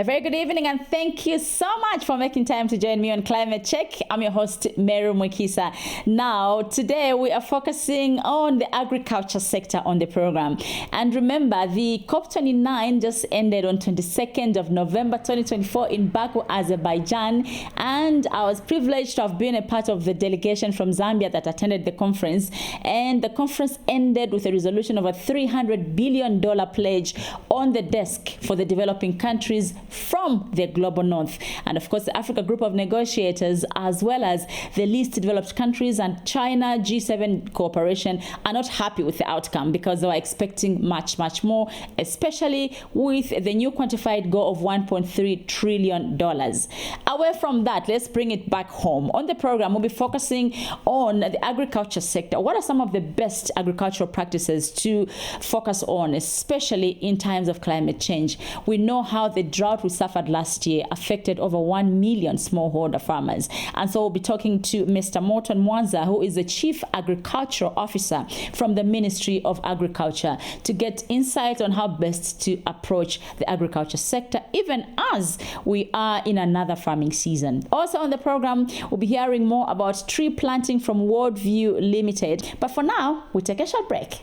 A very good evening and thank you so much for making time to join me on Climate Check. I'm your host, Mwiikisa. Now, today we are focusing on the agriculture sector on the program. And remember, the COP29 just ended on 22nd of November 2024 in Baku, Azerbaijan. And I was privileged to have been a part of the delegation from Zambia that attended the conference. And the conference ended with a resolution of a $300 billion pledge on the desk for the developing countries from the global north. And of course, the Africa group of negotiators, as well as the least developed countries and China G7 cooperation, are not happy with the outcome because they were expecting much, much more, especially with the new quantified goal of $1.3 trillion. Away from that, let's bring it back home. On the program, we'll be focusing on the agriculture sector. What are some of the best agricultural practices to focus on, especially in times of climate change? We know how the drought we suffered last year affected over 1 million smallholder farmers. And so we'll be talking to Mr. Morton Mwanza, who is the Chief Agricultural Officer from the Ministry of Agriculture, to get insight on how best to approach the agriculture sector, even as we are in another farming season. Also on the program, we'll be hearing more about tree planting from Worldview Limited. But for now, we take a short break.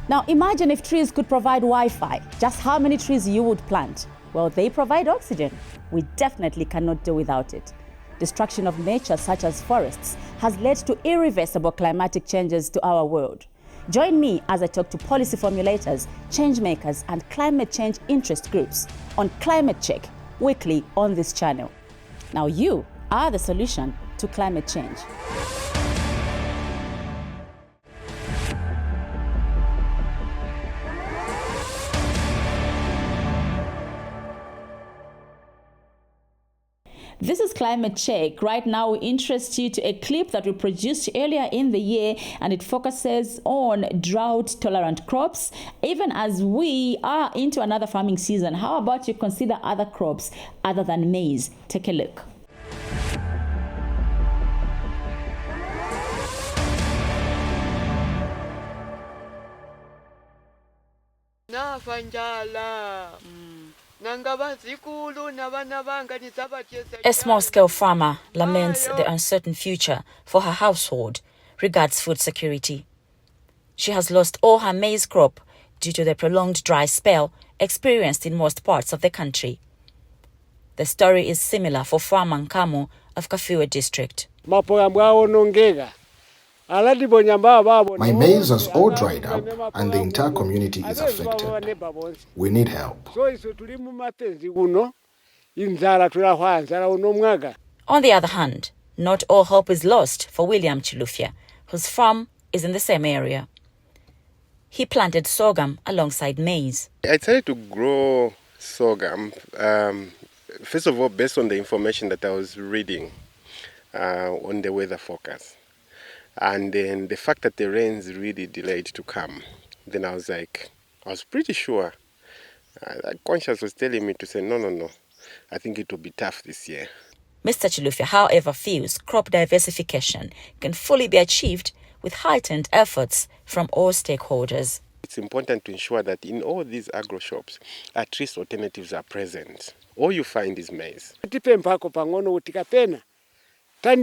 Now imagine if trees could provide Wi-Fi. Just how many trees you would plant? Well, they provide oxygen. We definitely cannot do without it. Destruction of nature, such as forests, has led to irreversible climatic changes to our world. Join me as I talk to policy formulators, change makers, and climate change interest groups on Climate Check, weekly on this channel. Now you are the solution to climate change. This is Climate Check. Right now, we interest you to a clip that we produced earlier in the year, and it focuses on drought-tolerant crops. Even as we are into another farming season, how about you consider other crops other than maize? Take a look. A small-scale farmer laments the uncertain future for her household regards food security. She has lost all her maize crop due to the prolonged dry spell experienced in most parts of the country. The story is similar for farmer Nkamo of Kafue district. My maize has all dried up and the entire community is affected. We need help. On the other hand, not all hope is lost for William Chilufya, whose farm is in the same area. He planted sorghum alongside maize. I decided to grow sorghum, first of all, based on the information that I was reading on the weather forecast. And then the fact that the rains really delayed to come, then I was pretty sure. Conscience was telling me to say, no, I think it will be tough this year. Mr. Chilufya, however, feels crop diversification can fully be achieved with heightened efforts from all stakeholders. It's important to ensure that in all these agro shops, at least alternatives are present. All you find is maize. We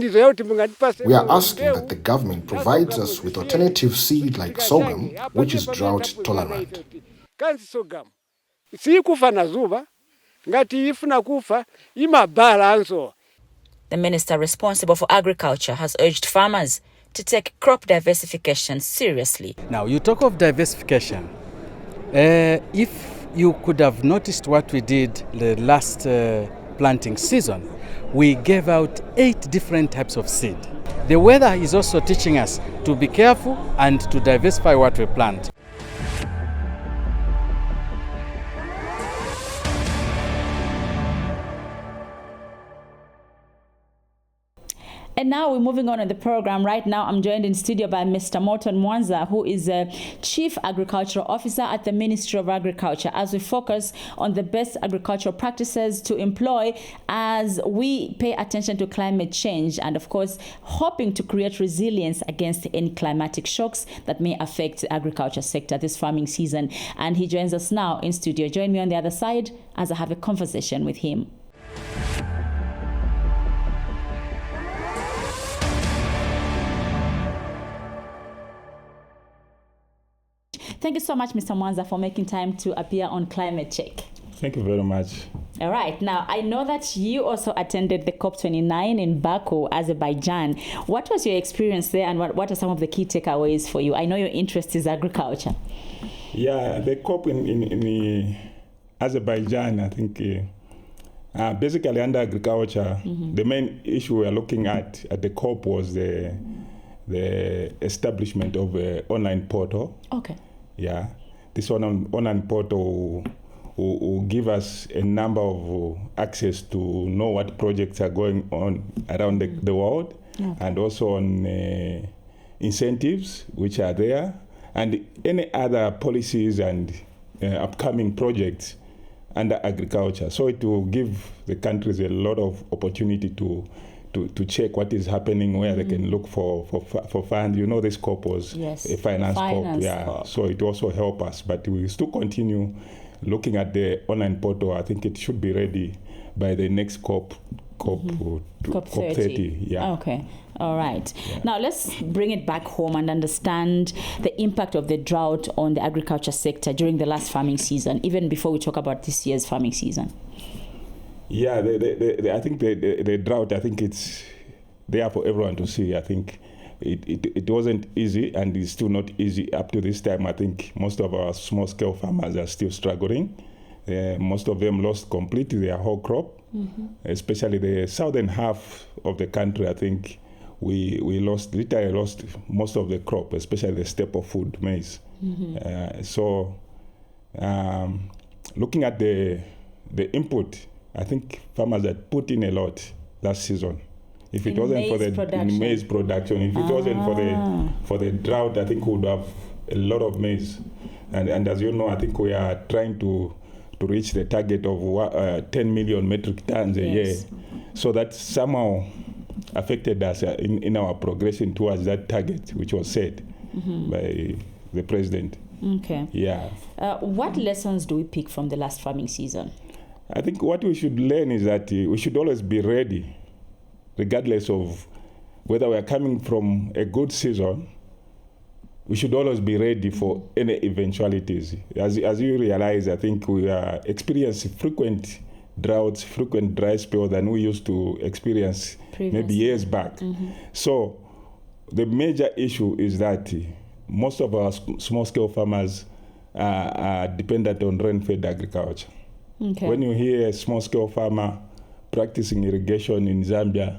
are asking that the government provides us with alternative seed like sorghum, which is drought tolerant. The minister responsible for agriculture has urged farmers to take crop diversification seriously. Now, you talk of diversification. If you could have noticed what we did the last planting season, we gave out 8 different types of seed. The weather is also teaching us to be careful and to diversify what we plant. And now we're moving on in the program. Right now, I'm joined in studio by Mr. Morton Mwanza, who is a Chief Agricultural Officer at the Ministry of Agriculture, as we focus on the best agricultural practices to employ as we pay attention to climate change and, of course, hoping to create resilience against any climatic shocks that may affect the agriculture sector this farming season. And he joins us now in studio. Join me on the other side as I have a conversation with him. Thank you so much, Mr. Mwanza, for making time to appear on Climate Check. Thank you very much. All right. Now, I know that you also attended the COP29 in Baku, Azerbaijan. What was your experience there, and what are some of the key takeaways for you? I know your interest is agriculture. Yeah, the COP in Azerbaijan, I think, basically under agriculture, the main issue we are looking at the COP was the establishment of an online portal. Okay. Yeah, this online portal will give us a number of access to know what projects are going on around the world, and also on incentives which are there, and any other policies and upcoming projects under agriculture. So it will give the countries a lot of opportunity to check what is happening, where they can look for funds. You know, this COP was a finance COP. Yeah, so it also help us. But we still continue looking at the online portal. I think it should be ready by the next COP 30. Yeah. Okay. All right. Yeah. Now let's bring it back home and understand the impact of the drought on the agriculture sector during the last farming season, even before we talk about this year's farming season. Yeah, I think the drought, I think it's there for everyone to see. I think it wasn't easy, and it's still not easy up to this time. I think most of our small-scale farmers are still struggling. Most of them lost completely their whole crop, especially the southern half of the country. I think we literally lost most of the crop, especially the staple food, maize. So looking at the input, I think farmers had put in a lot last season. If it wasn't for the maize production, if it wasn't for the drought, I think we would have a lot of maize. And as you know, I think we are trying to reach the target of 10 million metric tons a year. So that somehow affected us in our progression towards that target, which was set by the president. Okay. Yeah. What lessons do we pick from the last farming season? I think what we should learn is that we should always be ready, regardless of whether we are coming from a good season. We should always be ready for any eventualities. As you realize, I think we are experiencing frequent droughts, frequent dry spells than we used to experience maybe years back. So the major issue is that most of our small-scale farmers are dependent on rain-fed agriculture. Okay. When you hear a small-scale farmer practicing irrigation in Zambia,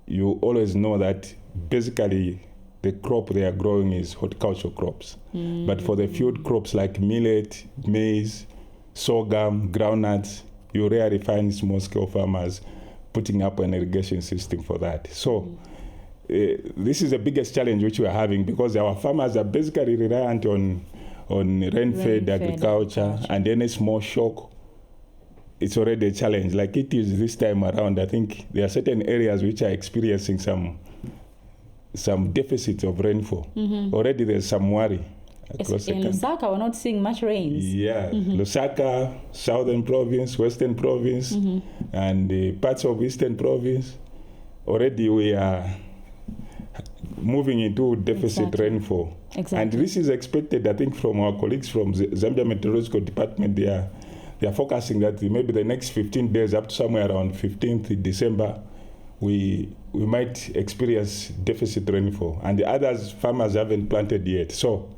you always know that basically the crop they are growing is horticultural crops. But for the field crops like millet, maize, sorghum, groundnuts, you rarely find small-scale farmers putting up an irrigation system for that. So this is the biggest challenge which we are having, because our farmers are basically reliant on rain-fed agriculture, and any small shock, it's already a challenge. Like it is this time around, I think there are certain areas which are experiencing some deficit of rainfall. Already there's some worry across the country. In Lusaka, we're not seeing much rains. Yeah, Lusaka, Southern Province, Western Province, and parts of Eastern Province. Already we are moving into deficit rainfall. And this is expected, I think, from our colleagues from the Zambia Meteorological Department. They are focusing that maybe the next 15 days, up to somewhere around 15th December, we might experience deficit rainfall. And the others, farmers haven't planted yet. So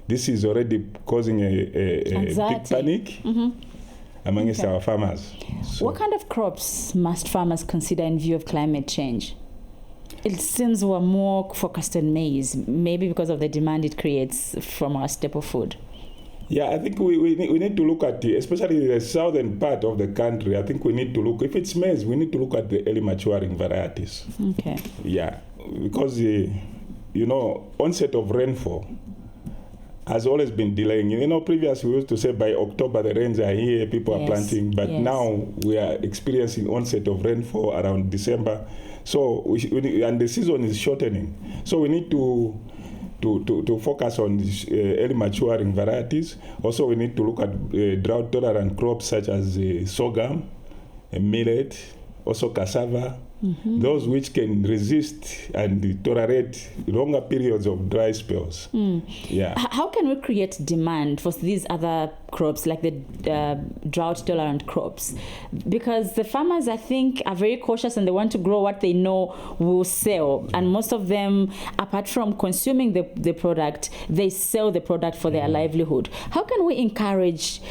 this is already causing a big panic amongst our farmers. So what kind of crops must farmers consider in view of climate change? It seems we're more focused on maize, maybe because of the demand it creates from our staple food. Yeah, I think we need to look at, especially the southern part of the country, I think we need to look, if it's maize, we need to look at the early maturing varieties. Okay. Yeah, because, onset of rainfall has always been delaying. Previously we used to say by October the rains are here, people are planting, but now we are experiencing onset of rainfall around December. So, and the season is shortening. So we need to focus on early maturing varieties. Also, we need to look at drought-tolerant crops such as sorghum, millet, also cassava, those which can resist and tolerate longer periods of dry spells. Yeah. How can we create demand for these other crops, like the drought-tolerant crops? Because the farmers, I think, are very cautious and they want to grow what they know will sell. And most of them, apart from consuming the product, they sell the product for their livelihood. How can we encourage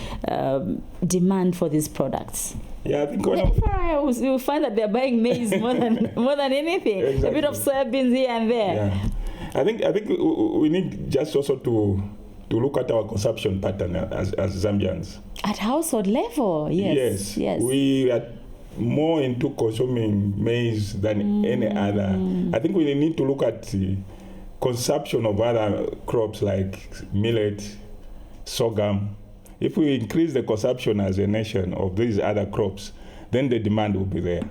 demand for these products? Yeah, I think you'll find that they're buying maize more than anything. Exactly. A bit of soybeans here and there. Yeah. I think we need just also to look at our consumption pattern as Zambians. At household level, yes. We are more into consuming maize than any other. I think we need to look at the consumption of other crops like millet, sorghum. If we increase the consumption as a nation of these other crops, then the demand will be there.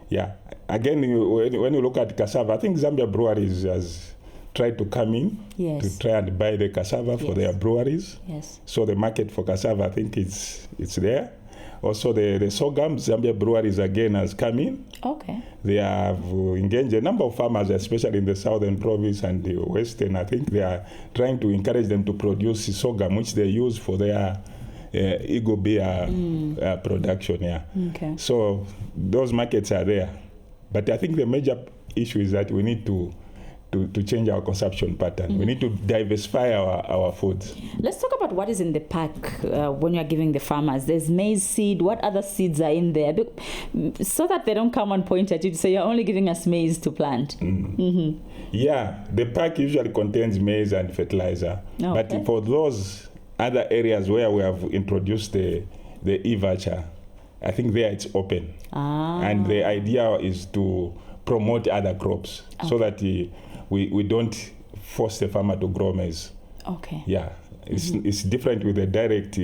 Yeah. Again, when you look at cassava, I think Zambia Breweries has tried to come in to try and buy the cassava for their breweries. Yes. So the market for cassava, I think it's there. Also, the sorghum, Zambia Breweries again has come in. Okay. They have engaged a number of farmers, especially in the southern province and the western. I think they are trying to encourage them to produce sorghum, which they use for their Ego beer production. Yeah. Okay. So those markets are there. But I think the major issue is that we need to change our consumption pattern. We need to diversify our foods. Let's talk about what is in the pack when you're giving the farmers. There's maize seed. What other seeds are in there? So that they don't come and point at you to say, you're only giving us maize to plant. Yeah, the pack usually contains maize and fertilizer. Okay. But for those other areas where we have introduced the e-voucher, I think there it's open. And the idea is to promote other crops so that we don't force the farmer to grow maize. Okay. Yeah. It's different with the direct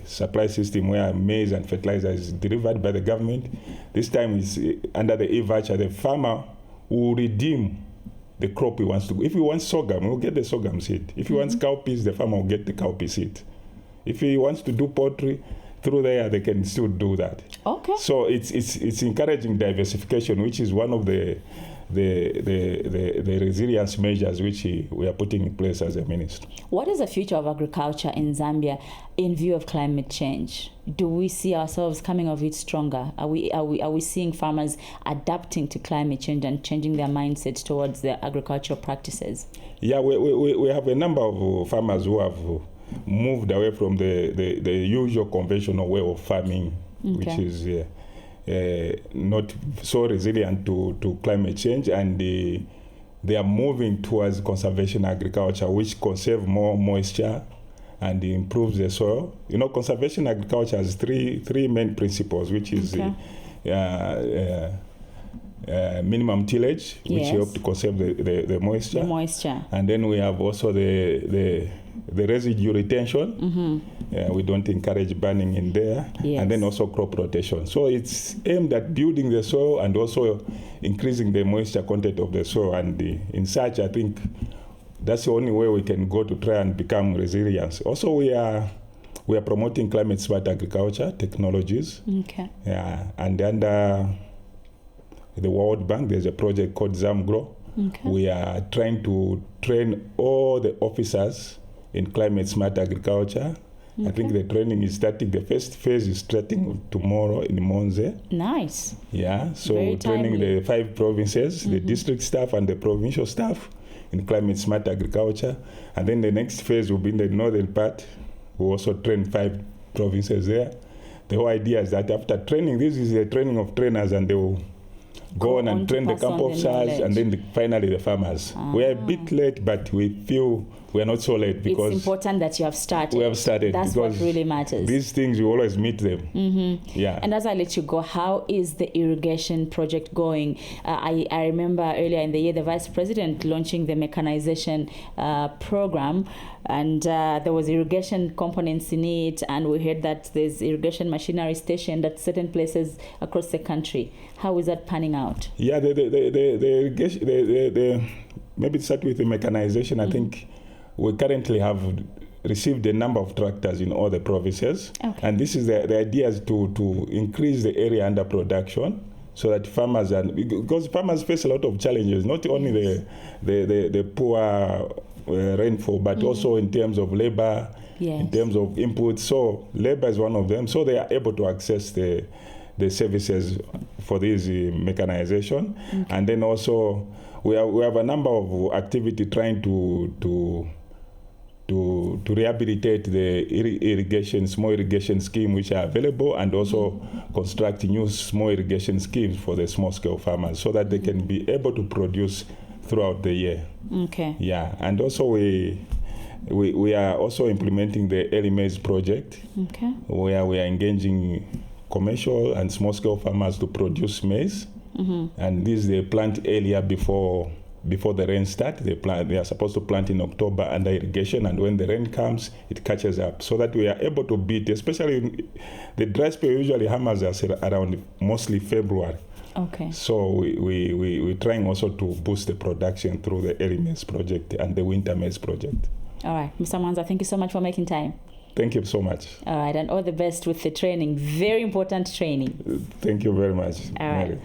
supply system where maize and fertilizer is delivered by the government. This time is under the e-voucher, the farmer will redeem the crop he wants to grow. If he wants sorghum, he will get the sorghum seed. If he wants cowpeas, the farmer will get the cowpea seed. If he wants to do poultry, through there they can still do that. Okay. So it's encouraging diversification, which is one of the resilience measures which we are putting in place as a ministry. What is the future of agriculture in Zambia in view of climate change? Do we see ourselves coming of it stronger? Are we seeing farmers adapting to climate change and changing their mindset towards their agricultural practices? Yeah, we have a number of farmers who have moved away from the usual conventional way of farming, which is not so resilient to climate change, and they are moving towards conservation agriculture, which conserve more moisture and improves the soil. Conservation agriculture has three main principles, which is minimum tillage, which help to conserve the moisture. The moisture. And then we have also the residue retention. We don't encourage burning in there. Yes. And then also crop rotation. So it's aimed at building the soil and also increasing the moisture content of the soil. And in such, I think that's the only way we can go to try and become resilient. Also, we are promoting climate smart agriculture technologies. Okay. Yeah, and under the World Bank, there's a project called ZamGrow. Okay. We are trying to train all the officers in climate smart agriculture. I think the training is starting. The first phase is starting tomorrow in Monze. Nice. Yeah, so Very training timely. the 5 provinces, the district staff and the provincial staff in climate smart agriculture. And then the next phase will be in the northern part. We'll also train 5 provinces there. The whole idea is that after training, this is a training of trainers, and they will go on and train the camp officers and then finally the farmers. We're a bit late, but we feel we are not so late, because it's important that you have started. We have started. That's what really matters. These things, you always meet them. Yeah. And as I let you go, how is the irrigation project going? I remember earlier in the year, the Vice President launching the mechanization program, and there was irrigation components in it, and we heard that there's irrigation machinery stationed at certain places across the country. How is that panning out? Yeah, the irrigation, maybe start with the mechanization. I think we currently have received a number of tractors in all the provinces. Okay. And this is the idea is to increase the area under production, so that farmers, because farmers face a lot of challenges, not only the poor rainfall, but also in terms of labor, in terms of input. So labor is one of them. So they are able to access the services for this mechanization. And then also we have a number of activity trying to rehabilitate the small irrigation scheme which are available, and also construct new small irrigation schemes for the small scale farmers, so that they can be able to produce throughout the year. Okay. Yeah, and also we are also implementing the early maize project, where we are engaging commercial and small scale farmers to produce maize. And this they plant earlier before the rain starts. They are supposed to plant in October under irrigation, and when the rain comes, it catches up, so that we are able to beat, especially the dry spell usually hammers us around mostly February. Okay. So we're trying also to boost the production through the early maize project and the winter maize project. All right, Mr. Mwanza, thank you so much for making time. Thank you so much. All right, and all the best with the training. Very important training. Thank you very much. All right.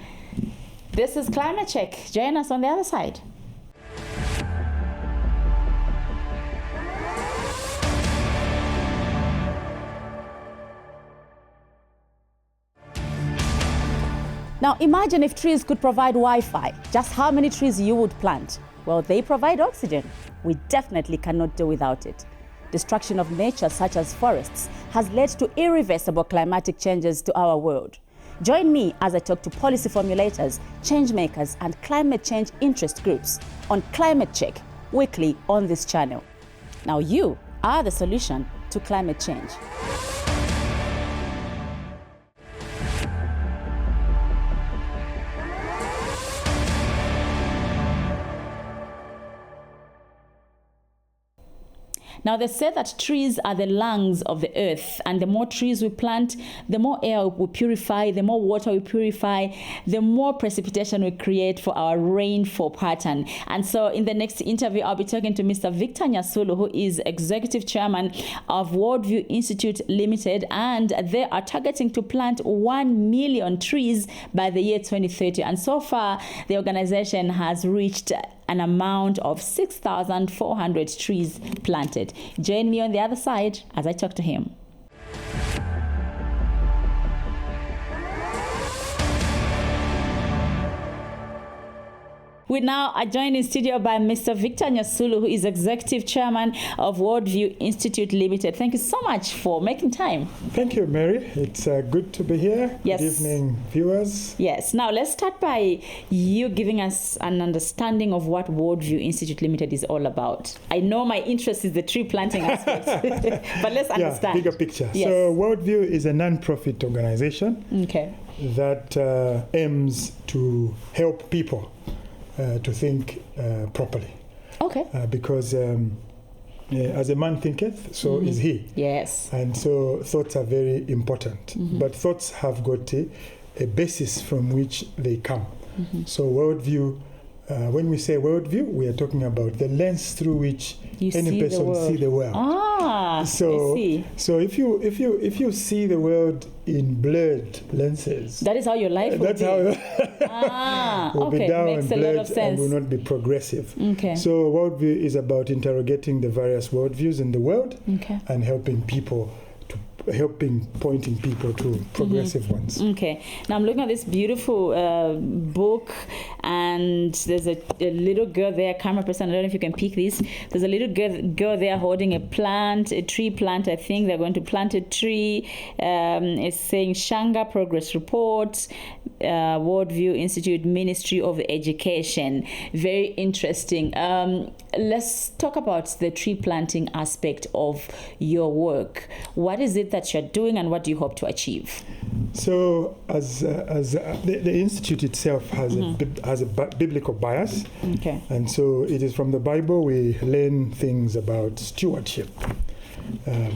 This is Climate Check. Join us on the other side. Now imagine if trees could provide Wi-Fi. Just how many trees you would plant? Well, they provide oxygen. We definitely cannot do without it. Destruction of nature, such as forests, has led to irreversible climatic changes to our world. Join me as I talk to policy formulators, change makers, and climate change interest groups on Climate Check, weekly on this channel. Now you are the solution to climate change. Now, they say that trees are the lungs of the earth, and the more trees we plant, the more air we purify, the more water we purify, the more precipitation we create for our rainfall pattern. And so in the next interview, I'll be talking to Mr. Victor Nyasulu, who is Executive Chairman of Worldview Institute Limited, and they are targeting to plant 1 million trees by the year 2030. And so far, the organization has reached an amount of 6,400 trees planted. Join me on the other side as I talk to him. We now are joined in studio by Mr. Victor Nyasulu, who is Executive Chairman of Worldview Institute Limited. Thank you so much for making time. Thank you, Mary. It's good to be here. Yes. Good evening, viewers. Yes. Now, let's start by you giving us an understanding of what Worldview Institute Limited is all about. I know my interest is the tree planting aspect, but let's understand. Bigger picture. Yes. So, Worldview is a non-profit organization that aims to help people to think properly. Okay. Because as a man thinketh, so is he. Yes. And so thoughts are very important. But thoughts have got a basis from which they come. So worldview, when we say worldview, we are talking about the lens through which any person sees the world. So, I see. So if you see the world in blurred lenses, that is how your life will be. Will be down Makes and a lot blurred of sense. and will not be progressive. Okay. So worldview is about interrogating the various worldviews in the world and helping pointing people to progressive ones. Okay. Now I'm looking at this beautiful book, and there's a little girl there, camera person, I don't know if you can peek this. There's a little girl there holding a tree plant. I think they're going to plant a tree. It's saying Shanga Progress Report, Worldview Institute, Ministry of Education. Very interesting. let's talk about the tree planting aspect of your work. What is it that you're doing and what do you hope to achieve? So, as the institute itself has a biblical bias, Okay. and so it is from the Bible we learn things about stewardship,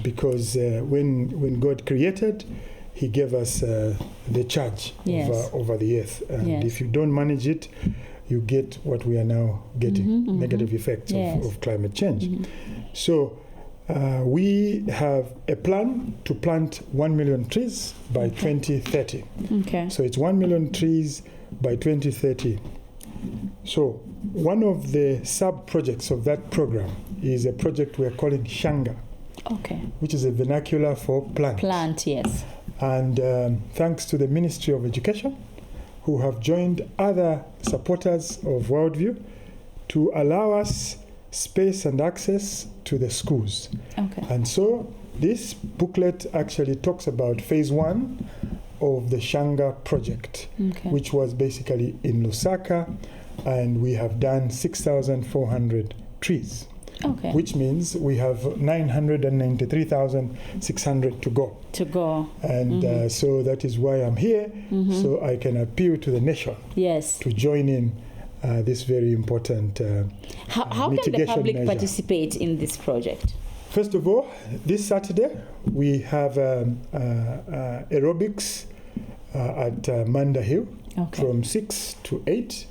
because when God created, He gave us the charge over the earth, and if you don't manage it, you get what we are now getting, negative effects of climate change. So we have a plan to plant 1 million trees by 2030. Okay. So it's 1 million trees by 2030. So one of the sub-projects of that program is a project we're calling Shanga, which is a vernacular for plant. Plant, yes. And thanks to the Ministry of Education, who have joined other supporters of Worldview to allow us space and access to the schools. Okay. And so this booklet actually talks about phase 1 of the Shanga project, which was basically in Lusaka, and we have done 6,400 trees. Okay. Which means we have 993,600 to go. And so that is why I'm here, so I can appeal to the nation to join in this very important How can the public participate in this project? First of all, this Saturday we have aerobics at Manda Hill from 6 to 8,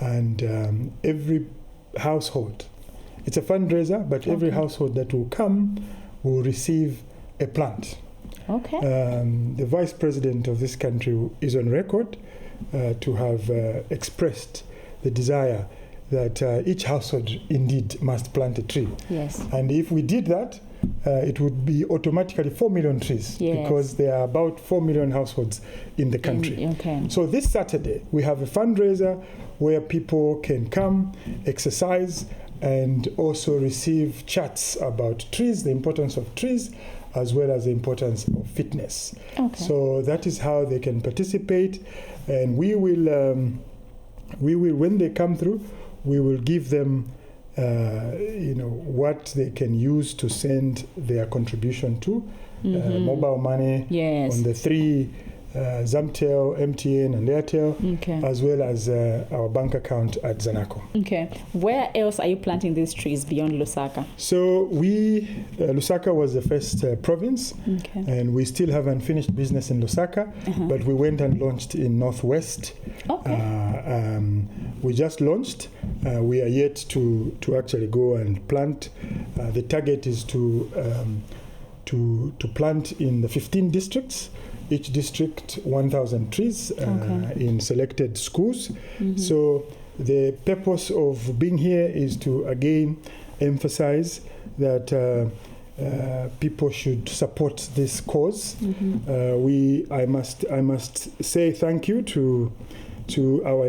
and every household, it's a fundraiser, but every household that will come will receive a plant. The Vice President of this country is on record to have expressed the desire that each household indeed must plant a tree. Yes. And if we did that, it would be automatically 4 million trees, because there are about 4 million households in the country. So this Saturday, we have a fundraiser where people can come, exercise, and also receive chats about trees, the importance of trees, as well as the importance of fitness. So that is how they can participate, and we will, when they come through, we will give them, what they can use to send their contribution to, mobile money on the 3 Zamtel, MTN, and Airtel, as well as our bank account at Zanaco. Where else are you planting these trees beyond Lusaka? So Lusaka was the first province, and we still haven't finished business in Lusaka, but we went and launched in Northwest. We just launched. We are yet to actually go and plant. The target is to plant in the 15 districts. Each district 1,000 trees in selected schools. So the purpose of being here is to again emphasize that people should support this cause. I must say thank you to our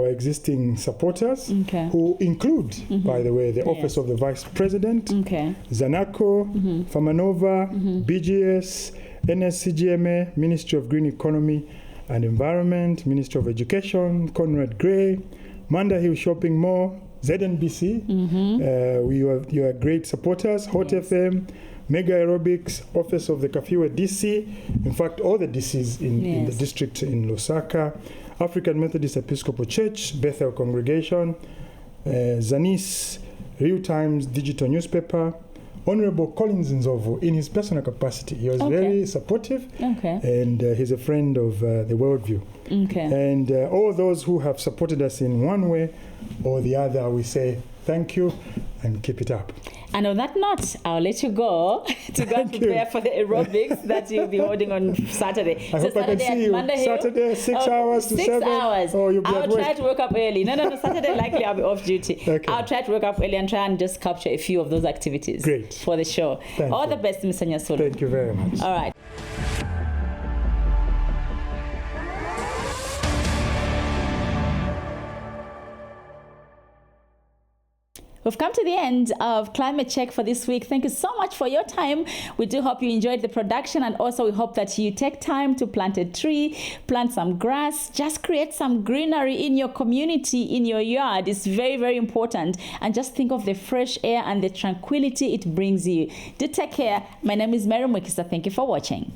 existing supporters, who include, by the way, the Office of the Vice President, Zanaco, Famanova, BGS, NSCGMA, Ministry of Green Economy and Environment, Ministry of Education, Conrad Gray, Manda Hill Shopping Mall, ZNBC. You are great supporters, Hot FM, Mega Aerobics, Office of the Kafiwa DC, in fact all the DCs in the district in Lusaka, African Methodist Episcopal Church, Bethel Congregation, Zanis, Real Times Digital Newspaper, Honorable Collins Nzovu, in his personal capacity. He was very supportive, and he's a friend of the Worldview. And all those who have supported us in one way or the other, we say thank you and keep it up. And on that note, I'll let you go to go and prepare for the aerobics that you'll be holding on Saturday. I hope I can see you Saturday, 6 hours to 7. 6 hours. Oh, you'll be I'll try to wake up early. No, Saturday likely I'll be off duty. I'll try to wake up early and try and just capture a few of those activities for the show. All the best, Mr. Nyasulu. Thank you very much. All right. we've come to the end of Climate Check for this week. Thank you so much for your time. We do hope you enjoyed the production, and also we hope that you take time to plant a tree, plant some grass, just create some greenery in your community, in your yard. It's very, very important. And just think of the fresh air and the tranquility it brings you. Do take care. My name is Mwiikisa. Thank you for watching.